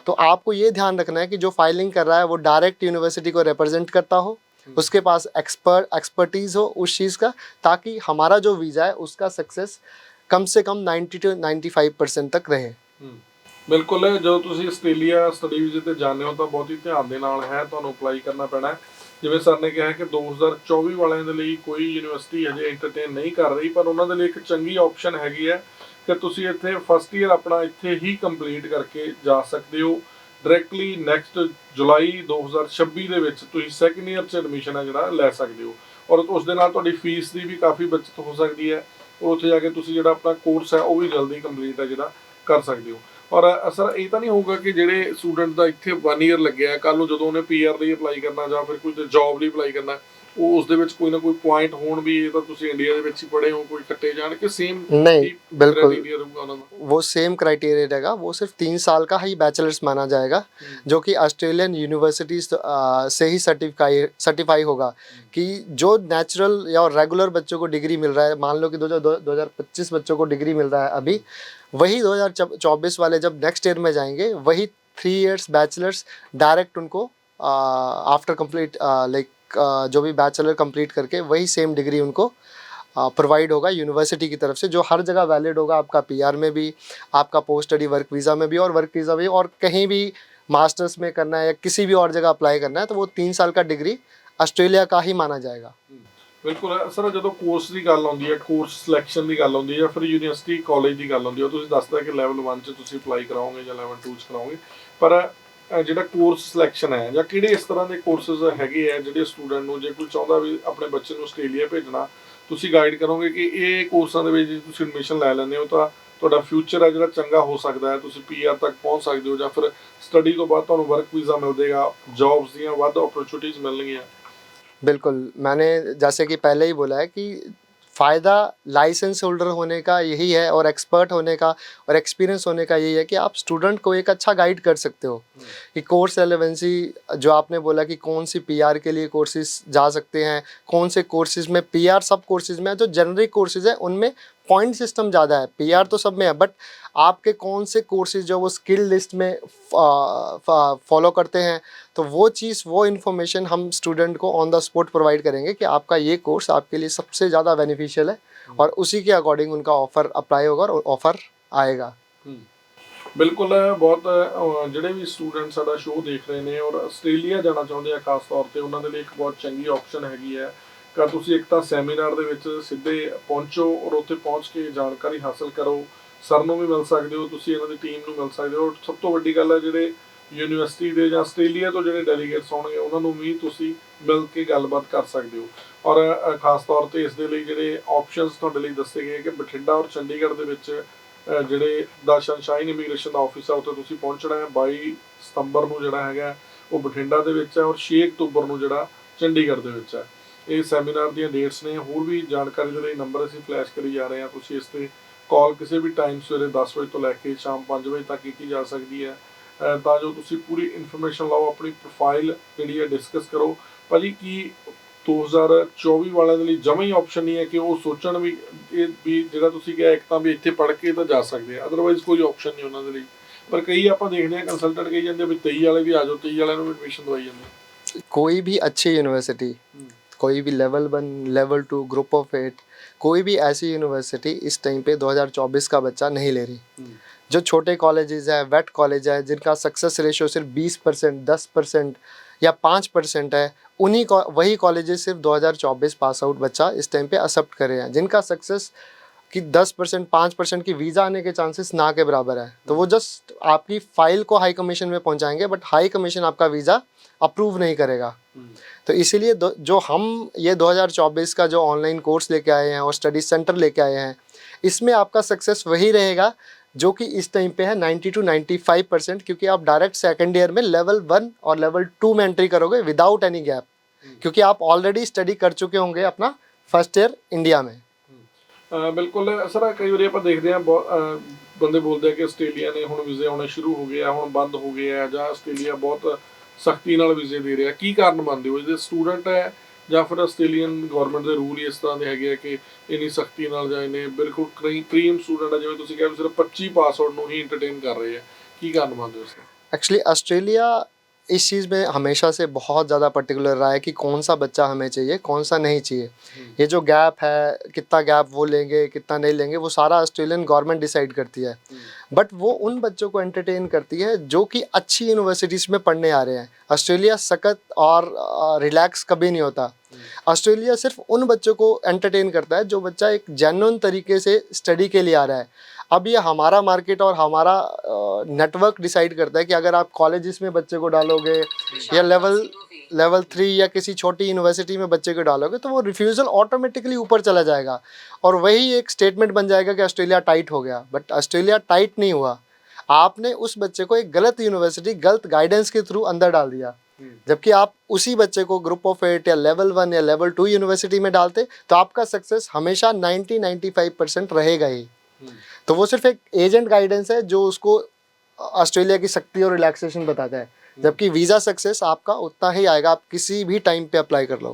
तो आपको ये ध्यान रखना है कि जो फाइलिंग कर रहा है वो डायरेक्ट यूनिवर्सिटी को रिप्रेजेंट करता हो, उसके पास एक्सपर्टीज़ हो उस चीज़ का, ताकि हमारा जो वीज़ा है उसका सक्सेस कम से कम 90 to 95% ਤੱਕ ਰਹੇ। ਬਿਲਕੁਲ, ਜਦੋਂ ਤੁਸੀਂ ਆਸਟ੍ਰੇਲੀਆ ਸਟੱਡੀ ਵੀਜ਼ੇ ਤੇ ਜਾਂਦੇ ਹੋ ਤਾਂ ਬਹੁਤ ਹੀ ਧਿਆਨ ਦੇ ਨਾਲ ਹੈ ਤੁਹਾਨੂੰ ਅਪਲਾਈ ਕਰਨਾ ਪੈਣਾ ਹੈ। ਜਿਵੇਂ ਸਰ ਨੇ ਕਿਹਾ ਕਿ 2024 ਵਾਲਿਆਂ ਦੇ ਲਈ ਕੋਈ ਯੂਨੀਵਰਸਿਟੀ ਅਜੇ ਐਂਟਰਟੇਨ ਨਹੀਂ ਕਰ ਰਹੀ, ਪਰ ਉਹਨਾਂ ਦੇ ਲਈ ਇੱਕ ਚੰਗੀ ਆਪਸ਼ਨ ਹੈਗੀ ਹੈ ਕਿ ਤੁਸੀਂ ਇੱਥੇ ਫਸਟ ਈਅਰ ਆਪਣਾ ਇੱਥੇ ਹੀ ਕੰਪਲੀਟ ਕਰਕੇ ਜਾ ਸਕਦੇ ਹੋ। ਡਾਇਰੈਕਟਲੀ ਨੈਕਸਟ ਜੁਲਾਈ 2026 ਦੇ ਵਿੱਚ ਤੁਸੀਂ ਸੈਕੰਡ ਈਅਰ 'ਚ ਐਡਮਿਸ਼ਨ ਹੈ ਜਿਹੜਾ ਲੈ ਸਕਦੇ ਹੋ, ਔਰ ਉਸ ਦੇ ਨਾਲ ਤੁਹਾਡੀ ਫੀਸ ਦੀ ਵੀ ਕਾਫੀ ਬਚਤ ਹੋ ਸਕਦੀ ਹੈ। ਔਰ ਉੱਥੇ ਜਾ ਕੇ ਤੁਸੀਂ ਜਿਹੜਾ ਆਪਣਾ ਕੋਰਸ ਹੈ ਉਹ ਵੀ ਜਲਦੀ ਕੰਪਲੀਟ ਹੈ ਜਿਹੜਾ ਕਰ ਸਕਦੇ ਹੋ। ਔਰ ਸਰ ਇਹ ਤਾਂ ਨਹੀਂ ਹੋਊਗਾ ਕਿ ਜਿਹੜੇ ਸਟੂਡੈਂਟ ਦਾ ਇੱਥੇ 1 ਈਅਰ ਲੱਗਿਆ, ਕੱਲ੍ਹ ਨੂੰ ਜਦੋਂ ਉਹਨੇ ਪੀਆਰ ਲਈ ਅਪਲਾਈ ਕਰਨਾ ਜਾਂ ਫਿਰ ਕੋਈ ਜੌਬ ਲਈ ਅਪਲਾਈ ਕਰਨਾ, ਉਹ ਉਸ ਦੇ ਵਿੱਚ ਕੋਈ ਨਾ ਕੋਈ ਪੁਆਇੰਟ ਹੋਣ ਵੀ ਇਹ ਤਾਂ ਤੁਸੀਂ ਇੰਡੀਆ ਦੇ ਵਿੱਚ ਹੀ पढ़े हो, कोई ਕੱਟੇ ਜਾਣ ਕਿ सेम नहीं, बिल्कुल ਰਹੂਗਾ ਉਹਨਾਂ ਦਾ? वो सेम क्राइटेरिया रहेगा, वो सिर्फ 3 साल का ही बैचलर्स माना जाएगा जो कि ऑस्ट्रेलियन यूनिवर्सिटीज़ से ही सर्टिफाई होगा कि जो नेचुरल या रेगुलर बच्चों को डिग्री मिल रहा है, मान लो कि 2025 बच्चों को डिग्री मिल रहा है अभी, वही 2024 वाले जब नेक्स्ट ईयर में जाएंगे वही 3 इयर्स बैचलर्स डायरेक्ट उनको आफ्टर कंप्लीट लाइक जो भी बैचलर कंप्लीट करके वही सेम डिग्री उनको प्रोवाइड होगा यूनिवर्सिटी की तरफ से, जो हर जगह वैलिड होगा, आपका पीआर में भी, आपका पोस्ट स्टडी वर्क वीज़ा में भी, और वर्क वीज़ा भी, और कहीं भी मास्टर्स में करना है या किसी भी और जगह अप्लाई करना है तो वो 3 साल का डिग्री ਆਸਟ੍ਰੇਲੀਆ का ही माना जाएगा। ਬਿਲਕੁਲ ਸਰ, ਜਦੋਂ ਕੋਰਸ ਦੀ ਗੱਲ ਆਉਂਦੀ ਹੈ, ਕੋਰਸ ਸਿਲੈਕਸ਼ਨ ਦੀ ਗੱਲ ਆਉਂਦੀ ਹੈ ਜਾਂ ਫਿਰ ਯੂਨੀਵਰਸਿਟੀ ਕਾਲਜ ਦੀ ਗੱਲ ਆਉਂਦੀ ਹੈ, ਤੁਸੀਂ ਦੱਸਦਾ ਕਿ ਲੈਵਲ 1 'ਚ ਤੁਸੀਂ ਅਪਲਾਈ ਕਰਾਓਗੇ ਜਾਂ ਲੈਵਲ 2 'ਚ ਕਰਾਓਗੇ, ਪਰ ਜਿਹੜਾ ਕੋਰਸ ਸਿਲੈਕਸ਼ਨ ਹੈ ਜਾਂ ਕਿਹੜੇ ਇਸ ਤਰ੍ਹਾਂ ਦੇ ਕੋਰਸਿਸ ਹੈਗੇ ਆ ਜਿਹੜੇ ਸਟੂਡੈਂਟ ਨੂੰ, ਜੇ ਕੋਈ ਚਾਹੁੰਦਾ ਵੀ ਆਪਣੇ ਬੱਚੇ ਨੂੰ ਆਸਟ੍ਰੇਲੀਆ ਭੇਜਣਾ, ਤੁਸੀਂ ਗਾਈਡ ਕਰੋਗੇ ਕਿ ਇਹ ਕੋਰਸਾਂ ਦੇ ਵਿੱਚ ਜੇ ਤੁਸੀਂ ਐਡਮਿਸ਼ਨ ਲੈ ਲੈਂਦੇ ਹੋ ਤਾਂ ਤੁਹਾਡਾ ਫਿਊਚਰ ਹੈ ਜਿਹੜਾ ਚੰਗਾ ਹੋ ਸਕਦਾ ਹੈ, ਤੁਸੀਂ ਪੀਆਰ ਤੱਕ ਪਹੁੰਚ ਸਕਦੇ ਹੋ, ਜਾਂ ਫਿਰ ਸਟੱਡੀ ਤੋਂ ਬਾਅਦ ਤੁਹਾਨੂੰ ਵਰਕ ਵੀਜ਼ਾ ਮਿਲ ਜਾਏਗਾ, ਜੌਬਸ ਦੀਆਂ ਵੱਧ ਓਪਰਚੁਨਿਟੀਜ਼ ਮਿਲਣਗੀਆਂ? बिल्कुल, मैंने जैसे कि पहले ही बोला है कि फ़ायदा लाइसेंस होल्डर होने का यही है और एक्सपर्ट होने का और एक्सपीरियंस होने का यही है कि आप स्टूडेंट को एक अच्छा गाइड कर सकते हो कि कोर्स रेलेवेंसी, जो आपने बोला कि कौन सी पीआर के लिए कोर्सेज जा सकते हैं, कौन से कोर्सेज में पीआर, सब कोर्सेज में, जो जेनरिक कोर्सेज है उनमें पॉइंट सिस्टम ज़्यादा है, पीआर तो सब में है, बट आपके कौन से कोर्सेज जो वो स्किल लिस्ट में फॉलो करते हैं, तो वो चीज़, वो इन्फॉर्मेशन हम स्टूडेंट को ऑन द स्पॉट प्रोवाइड करेंगे कि आपका ये कोर्स आपके लिए सबसे ज़्यादा बेनिफिशियल है, और उसी के अकॉर्डिंग उनका ऑफ़र अप्लाई होगा और ऑफ़र आएगा। ਬਿਲਕੁਲ, ਬਹੁਤ ਜਿਹੜੇ ਵੀ ਸਟੂਡੈਂਟ ਸਾਡਾ ਸ਼ੋਅ ਦੇਖ ਰਹੇ ਨੇ ਔਰ ਆਸਟ੍ਰੇਲੀਆ ਜਾਣਾ ਚਾਹੁੰਦੇ ਆ ਖਾਸ ਤੌਰ ਤੇ, ਉਹਨਾਂ ਦੇ ਲਈ ਇੱਕ ਬਹੁਤ ਚੰਗੀ ਆਪਸ਼ਨ ਹੈਗੀ ਹੈ ਕਿ ਤੁਸੀਂ ਇੱਕ ਤਾਂ ਸੈਮੀਨਾਰ ਦੇ ਵਿੱਚ ਸਿੱਧੇ ਪਹੁੰਚੋ ਔਰ ਉੱਥੇ ਪਹੁੰਚ ਕੇ ਜਾਣਕਾਰੀ ਹਾਸਲ ਕਰੋ, ਸਰ ਨੂੰ ਵੀ ਮਿਲ ਸਕਦੇ ਹੋ, ਤੁਸੀਂ ਇਹਨਾਂ ਦੀ ਟੀਮ ਨੂੰ ਮਿਲ ਸਕਦੇ ਹੋ, ਸਭ ਤੋਂ ਵੱਡੀ ਗੱਲ ਹੈ ਜਿਹੜੇ ਯੂਨੀਵਰਸਿਟੀ ਦੇ ਜਾਂ ਆਸਟ੍ਰੇਲੀਆ ਤੋਂ ਜਿਹੜੇ ਡੈਲੀਗੇਟਸ ਆਉਣਗੇ ਉਹਨਾਂ ਨੂੰ ਵੀ ਤੁਸੀਂ ਮਿਲ ਕੇ ਗੱਲਬਾਤ ਕਰ ਸਕਦੇ ਹੋ। ਔਰ ਖਾਸ ਤੌਰ ਤੇ ਇਸ ਦੇ ਲਈ ਜਿਹੜੇ ਆਪਸ਼ਨਸ ਤੁਹਾਡੇ ਲਈ ਦੱਸੇ ਗਏ ਕਿ ਬਠਿੰਡਾ ਔਰ ਚੰਡੀਗੜ੍ਹ ਦੇ ਵਿੱਚ ਜਿਹੜੇ ਦਾ ਸਨਸ਼ਾਈਨ ਇਮੀਗ੍ਰੇਸ਼ਨ ਦਾ ਆਫਿਸ ਆ ਉੱਥੇ ਤੁਸੀਂ ਪਹੁੰਚਣਾ ਹੈ। 22 ਸਤੰਬਰ ਨੂੰ ਜਿਹੜਾ ਹੈਗਾ ਉਹ ਬਠਿੰਡਾ ਦੇ ਵਿੱਚ ਹੈ ਔਰ 6 ਅਕਤੂਬਰ ਨੂੰ ਜਿਹੜਾ ਚੰਡੀਗੜ੍ਹ ਦੇ ਵਿੱਚ ਹੈ। ਇਹ ਸੈਮੀਨਾਰ ਦੀਆਂ ਡੇਟਸ ਨੇ। ਹੋਰ ਵੀ ਜਾਣਕਾਰੀ ਦੇ ਲਈ ਨੰਬਰ ਅਸੀਂ ਫਲੈਸ਼ ਕਰੀ ਜਾ ਰਹੇ ਹਾਂ, ਤੁਸੀਂ ਇਸ 'ਤੇ ਕਾਲ ਕਿਸੇ ਵੀ ਟਾਈਮ ਸਵੇਰੇ 10 ਵਜੇ ਤੋਂ ਲੈ ਕੇ ਸ਼ਾਮ 5 ਵਜੇ ਤੱਕ ਕੀਤੀ ਜਾ ਸਕਦੀ ਹੈ, ਤਾਂ ਜੋ ਤੁਸੀਂ ਪੂਰੀ ਇਨਫੋਰਮੇਸ਼ਨ ਲਓ, ਆਪਣੀ ਪ੍ਰੋਫਾਈਲ ਜਿਹੜੀ ਹੈ ਡਿਸਕਸ ਕਰੋ। ਭਾਜੀ, ਕੀ 2024 ਵਾਲਿਆਂ ਦੇ ਲਈ ਜਮਾਂ ਹੀ ਆਪਸ਼ਨ ਨਹੀਂ ਹੈ ਕਿ ਉਹ ਸੋਚਣ ਵੀ ਇਹ ਵੀ ਜਿਹੜਾ ਤੁਸੀਂ ਕਿਹਾ ਇੱਕ ਤਾਂ ਵੀ ਇੱਥੇ ਪੜ੍ਹ ਕੇ ਤਾਂ ਜਾ ਸਕਦੇ ਆ, ਅਦਰਵਾਈਜ਼ ਕੋਈ ਆਪਸ਼ਨ ਨਹੀਂ ਉਹਨਾਂ ਦੇ ਲਈ? ਪਰ ਕਈ ਆਪਾਂ ਦੇਖਦੇ ਹਾਂ ਕੰਸਲਟੈਂਟ ਕਹੀ ਜਾਂਦੇ ਵੀ 23 ਵਾਲੇ ਵੀ ਆ ਜਾਓ, 23 ਵਾਲਿਆਂ ਨੂੰ ਵੀ ਐਡਮਿਸ਼ਨ ਦਵਾਈ ਜਾਂਦੇ। कोई भी अच्छी यूनिवर्सिटी कोई भी लेवल 1, लेवल 2, ग्रुप ऑफ 8, कोई भी ऐसी यूनिवर्सिटी इस टाइम पे 2024 का बच्चा नहीं ले रही। जो छोटे कॉलेजेस है, वेट कॉलेज है, जिनका सक्सेस रेशियो सिर्फ 20%, 10% या 5% है, उन्हीं को वही कॉलेजेस सिर्फ 2024 पास आउट बच्चा इस टाइम पे एक्सेप्ट कर रहे हैं, जिनका सक्सेस कि 10%, 5% की वीज़ा आने के चांसेस ना के बराबर है। तो वो जस्ट आपकी फाइल को हाई कमीशन में पहुंचाएंगे, बट हाई कमीशन आपका वीज़ा अप्रूव नहीं करेगा। तो इसीलिए जो हम ये 2024 का जो ऑनलाइन कोर्स लेके आए हैं और स्टडी सेंटर लेके आए हैं, इसमें आपका सक्सेस वही रहेगा जो कि इस टाइम पे है 90 to 95%, क्योंकि आप डायरेक्ट सेकेंड ईयर में लेवल 1 और लेवल 2 में एंट्री करोगे विदाउट एनी गैप, क्योंकि आप ऑलरेडी स्टडी कर चुके होंगे अपना फर्स्ट ईयर इंडिया में। ਬਿਲਕੁਲ ਸਰ, ਕਈ ਵਾਰੀ ਆਪਾਂ ਦੇਖਦੇ ਹਾਂ ਬਹੁਤ ਬੰਦੇ ਬੋਲਦੇ ਆ ਕਿ ਆਸਟ੍ਰੇਲੀਆ ਨੇ ਹੁਣ ਵੀਜ਼ੇ ਆਉਣੇ ਸ਼ੁਰੂ ਹੋ ਗਏ ਆ, ਹੁਣ ਬੰਦ ਹੋ ਗਏ ਆ, ਜਾਂ ਆਸਟ੍ਰੇਲੀਆ ਬਹੁਤ ਸਖਤੀ ਨਾਲ ਵੀਜ਼ੇ ਦੇ ਰਿਹਾ। ਕੀ ਕਾਰਨ ਮੰਨਦੇ ਹੋ? ਜੇ ਸਟੂਡੈਂਟ ਹੈ ਜਾਂ ਫਿਰ ਆਸਟ੍ਰੇਲੀਅਨ ਗਵਰਨਮੈਂਟ ਦੇ ਰੂਲ ਹੀ ਇਸ ਤਰ੍ਹਾਂ ਦੇ ਹੈਗੇ ਆ ਕਿ ਇੰਨੀ ਸਖਤੀ ਨਾਲ, ਜਾਂ ਇਹਨੇ ਬਿਲਕੁਲ ਕਰੀਮ ਸਟੂਡੈਂਟ ਆ ਜਿਵੇਂ ਤੁਸੀਂ ਕਿਹਾ ਸਿਰਫ 25 ਪਾਸ ਆਊਟ ਨੂੰ ਹੀ ਇੰਟਰਟੇਨ ਕਰ ਰਹੇ ਆ, ਕੀ ਕਾਰਨ ਮੰਨਦੇ ਹੋ ਇਸ ਦਾ? एक्चुअली ऑस्ट्रेलिया इस चीज़ में हमेशा से बहुत ज़्यादा पर्टिकुलर रहा है कि कौन सा बच्चा हमें चाहिए, कौन सा नहीं चाहिए। ये जो गैप है, कितना गैप वो लेंगे, कितना नहीं लेंगे, वो सारा ऑस्ट्रेलियन गवर्नमेंट डिसाइड करती है। बट वो उन बच्चों को एंटरटेन करती है जो कि अच्छी यूनिवर्सिटीज़ में पढ़ने आ रहे हैं। ऑस्ट्रेलिया सख्त और रिलैक्स कभी नहीं होता। ऑस्ट्रेलिया सिर्फ उन बच्चों को एंटरटेन करता है जो बच्चा एक जेन्युइन तरीके से स्टडी के लिए आ रहा है। अब ये हमारा मार्केट और हमारा नेटवर्क डिसाइड करता है कि अगर आप कॉलेजेस में बच्चे को डालोगे या लेवल 3 या किसी छोटी यूनिवर्सिटी में बच्चे को डालोगे, तो वो रिफ्यूज़ल ऑटोमेटिकली ऊपर चला जाएगा और वही एक स्टेटमेंट बन जाएगा कि ऑस्ट्रेलिया टाइट हो गया। बट ऑस्ट्रेलिया टाइट नहीं हुआ, आपने उस बच्चे को एक गलत यूनिवर्सिटी, गलत गाइडेंस के थ्रू अंदर डाल दिया। जबकि आप उसी बच्चे को ग्रुप ऑफ 8 या लेवल 1 या लेवल 2 यूनिवर्सिटी में डालते तो आपका सक्सेस हमेशा 90-95% रहेगा ही। तो वो सिर्फ एक एजेंट गाइडेंस है जो उसको ऑस्ट्रेलिया की सख्ती और रिलैक्सेशन बताता है, जबकि वीज़ा सक्सेस आपका उतना ही आएगा, आप किसी भी टाइम पे अप्लाई कर लो।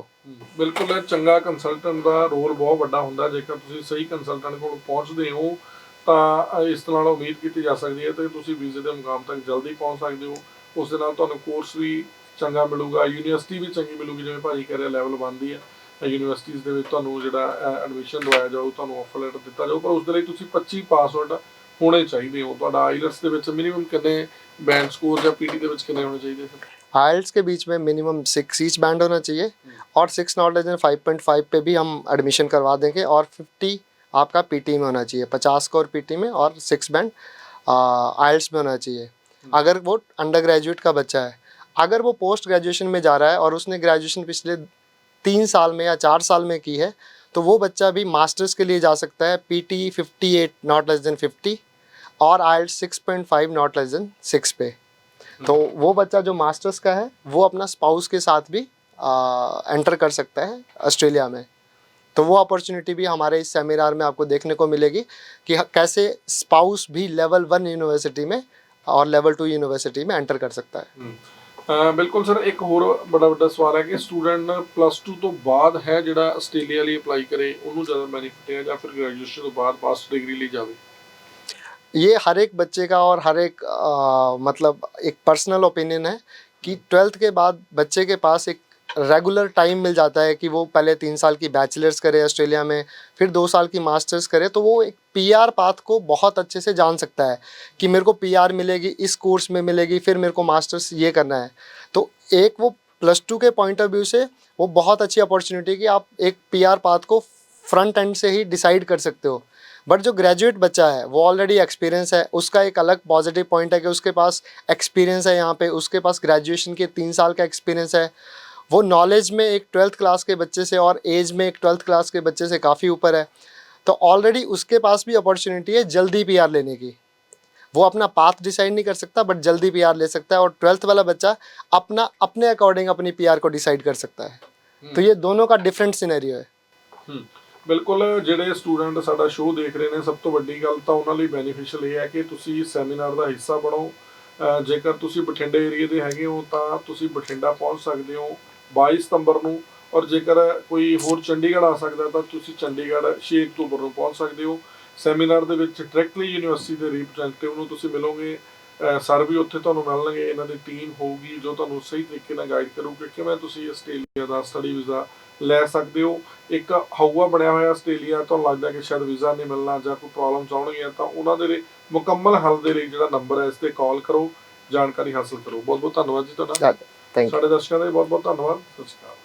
ਬਿਲਕੁਲ, ਚੰਗਾ ਕੰਸਲਟੈਂਟ ਦਾ ਰੋਲ ਬਹੁਤ ਵੱਡਾ ਹੁੰਦਾ। ਜੇਕਰ ਤੁਸੀਂ ਸਹੀ ਕੰਸਲਟੈਂਟ ਕੋਲ ਪਹੁੰਚਦੇ ਹੋ ਤਾਂ ਇਸ ਨਾਲ ਉਮੀਦ ਕੀਤੀ ਜਾ ਸਕਦੀ ਹੈ ਕਿ ਤੁਸੀਂ ਵੀਜ਼ੇ ਦੇ ਮੁਕਾਮ ਤੱਕ ਜਲਦੀ ਪਹੁੰਚ ਸਕਦੇ ਹੋ। ਉਸ ਦੇ ਨਾਲ ਤੁਹਾਨੂੰ ਕੋਰਸ ਵੀ ਚੰਗਾ ਮਿਲੂਗਾ, ਯੂਨੀਵਰਸਿਟੀ ਵੀ ਚੰਗੀ ਮਿਲੂਗੀ। ਜਿਵੇਂ ਭਾਜੀ ਕਹਿ ਰਿਹਾ ਲੈਵਲ 1 ਦੀ ਹੈ ਯੂਨੀਵਰਸਿਟੀਜ਼ ਦੇ ਵਿੱਚ ਤੁਹਾਨੂੰ ਜਿਹੜਾ ਐਡਮਿਸ਼ਨ ਦਵਾਇਆ ਜਾਊ, ਤੁਹਾਨੂੰ ਆਫਰ ਲੈਟਰ ਦਿੱਤਾ ਜਾਊ, ਪਰ ਉਸ ਦੇ ਲਈ ਤੁਸੀਂ 25 ਪਾਸ ਆਊਟ ਹੋਣੇ ਚਾਹੀਦੇ ਹੋ। ਤੁਹਾਡਾ ਆਈਲੈਟਸ ਦੇ ਵਿੱਚ ਮਿਨੀਮਮ ਕਿੰਨੇ बैंड स्कोर या पीटी ਦੇ ਵਿੱਚ ਕਿੰਨੇ ਹੋਣੇ ਚਾਹੀਦੇ ਸਰ? आइल्स के बीच में मिनिमम 6 ईच बैंड होना चाहिए और 6 नॉट लेस देन 5.5 पे भी हम एडमिशन करवा देंगे, और 50 आपका पीटी में होना चाहिए, 50 स्कोर पीटी में और 6 बैंड आइल्स में होना चाहिए। अगर वो अंडर ग्रेजुएट का बच्चा है, अगर वो पोस्ट ग्रेजुएशन में जा रहा है और उसने ग्रेजुएशन पिछले 3 साल में या 4 साल में की है, तो वो बच्चा भी मास्टर्स के लिए जा सकता है। पीटी 58 नॉट लेस देन 50 और आइल्स 6.5 नॉट लेस देन 6 पे। तो वो बच्चा जो मास्टर्स का है वो अपना स्पाउस के साथ भी एंटर कर सकता है ऑस्ट्रेलिया में। तो वो अपॉर्चुनिटी भी हमारे इस सेमिनार में आपको देखने को मिलेगी कि कैसे स्पाउस भी लेवल 1 यूनिवर्सिटी में और लेवल 2 यूनिवर्सिटी में एंटर कर सकता है। ਬਿਲਕੁਲ ਸਰ, ਇੱਕ ਹੋਰ ਬੜਾ ਵੱਡਾ ਸਵਾਲ ਹੈ ਕਿ ਸਟੂਡੈਂਟ +2 ਤੋਂ ਬਾਅਦ ਹੈ ਜਿਹੜਾ ਆਸਟ੍ਰੇਲੀਆ ਲਈ ਅਪਲਾਈ ਕਰੇ, ਉਹਨੂੰ ਜ਼ਿਆਦਾ ਬੈਨੀਫਿਟ ਹੈ ਜਾਂ ਫਿਰ ਗ੍ਰੈਜੂਏਸ਼ਨ ਤੋਂ ਬਾਅਦ ਮਾਸਟਰ डिग्री ਲਈ ਜਾਵੇ? ये हर एक बच्चे का और हर एक मतलब एक पर्सनल ओपिनियन है कि 12th के बाद बच्चे के पास एक रेगुलर टाइम मिल जाता है कि वो पहले 3 साल की बैचलर्स करे ऑस्ट्रेलिया में, फिर 2 साल की मास्टर्स करे, तो वो एक पीआर पाथ को बहुत अच्छे से जान सकता है कि मेरे को पीआर मिलेगी, इस कोर्स में मिलेगी, फिर मेरे को मास्टर्स ये करना है। तो एक वो +2 के पॉइंट ऑफ व्यू से वो बहुत अच्छी अपॉर्चुनिटी है कि आप एक पीआर पाथ को फ्रंट एंड से ही डिसाइड कर सकते हो। बट जो ग्रेजुएट बच्चा है वो ऑलरेडी एक्सपीरियंस है, उसका एक अलग पॉजिटिव पॉइंट है कि उसके पास एक्सपीरियंस है, यहाँ पे उसके पास ग्रेजुएशन के 3 साल का एक्सपीरियंस है। वो नॉलेज में एक 12th क्लास के बच्चे से और एज में एक 12th क्लास के बच्चे से काफ़ी ऊपर है। तो ऑलरेडी उसके पास भी अपॉर्चुनिटी है जल्दी पीआर लेने की। वो अपना पाथ डिसाइड नहीं कर सकता बट जल्दी पीआर ले सकता है, और 12th वाला बच्चा अपने अकॉर्डिंग अपनी पीआर को डिसाइड कर सकता है। तो ये दोनों का डिफरेंट सिनेरियो है। ਬਿਲਕੁਲ, ਜਿਹੜੇ ਸਟੂਡੈਂਟ ਸਾਡਾ ਸ਼ੋਅ ਦੇਖ ਰਹੇ ਨੇ, ਸਭ ਤੋਂ ਵੱਡੀ ਗੱਲ ਤਾਂ ਉਹਨਾਂ ਲਈ ਬੈਨੀਫੀਸ਼ੀਅਲ ਇਹ ਹੈ ਕਿ ਤੁਸੀਂ ਸੈਮੀਨਾਰ ਦਾ ਹਿੱਸਾ ਬਣੋ। ਜੇਕਰ ਤੁਸੀਂ ਬਠਿੰਡੇ ਏਰੀਏ ਦੇ ਹੈਗੇ ਹੋ ਤਾਂ ਤੁਸੀਂ ਬਠਿੰਡਾ ਪਹੁੰਚ ਸਕਦੇ ਹੋ 22 ਸਤੰਬਰ ਨੂੰ, ਔਰ ਜੇਕਰ ਕੋਈ ਹੋਰ ਚੰਡੀਗੜ੍ਹ ਆ ਸਕਦਾ ਤਾਂ ਤੁਸੀਂ ਚੰਡੀਗੜ੍ਹ 6 ਅਕਤੂਬਰ ਨੂੰ ਪਹੁੰਚ ਸਕਦੇ ਹੋ। ਸੈਮੀਨਾਰ ਦੇ ਵਿੱਚ ਡਾਇਰੈਕਟਲੀ ਯੂਨੀਵਰਸਿਟੀ ਦੇ ਰਿਪਰੈਜ਼ੈਂਟੇਟਿਵ ਨੂੰ ਤੁਸੀਂ ਮਿਲੋਗੇ। ਸਰ ਵੀ ਉੱਥੇ ਤੁਹਾਨੂੰ ਮਿਲਣਗੇ, ਇਹਨਾਂ ਦੀ ਟੀਮ ਹੋਊਗੀ ਜੋ ਤੁਹਾਨੂੰ ਸਹੀ ਤਰੀਕੇ ਨਾਲ ਗਾਈਡ ਕਰੂਗੀ ਕਿ ਕਿਵੇਂ ਤੁਸੀਂ ਆਸਟ੍ਰੇਲੀਆ ਦਾ ਸਟੱਡੀ ਵੀਜ਼ਾ ਲੈ ਸਕਦੇ ਹੋ। ਇੱਕ ਹਊਆ ਬਣਿਆ ਹੋਇਆ ਆਸਟ੍ਰੇਲੀਆ, ਤੁਹਾਨੂੰ ਲੱਗਦਾ ਕਿ ਸ਼ਾਇਦ ਵੀਜ਼ਾ ਨਹੀਂ ਮਿਲਣਾ ਜਾਂ ਕੋਈ ਪ੍ਰੋਬਲਮ ਆਉਣਗੀਆਂ, ਤਾਂ ਉਹਨਾਂ ਦੇ ਲਈ ਮੁਕੰਮਲ ਹੱਲ ਦੇ ਲਈ ਜਿਹੜਾ ਨੰਬਰ ਹੈ ਇਸ ਤੇ ਕਾਲ ਕਰੋ, ਜਾਣਕਾਰੀ ਹਾਸਲ ਕਰੋ। ਬਹੁਤ ਬਹੁਤ ਧੰਨਵਾਦ ਜੀ ਤੁਹਾਡਾ। Thank you. ਸਾਡੇ ਦਰਸ਼ਕਾਂ ਦਾ ਵੀ ਬਹੁਤ ਬਹੁਤ ਧੰਨਵਾਦ। ਸਤਿ ਸ਼੍ਰੀ ਅਕਾਲ।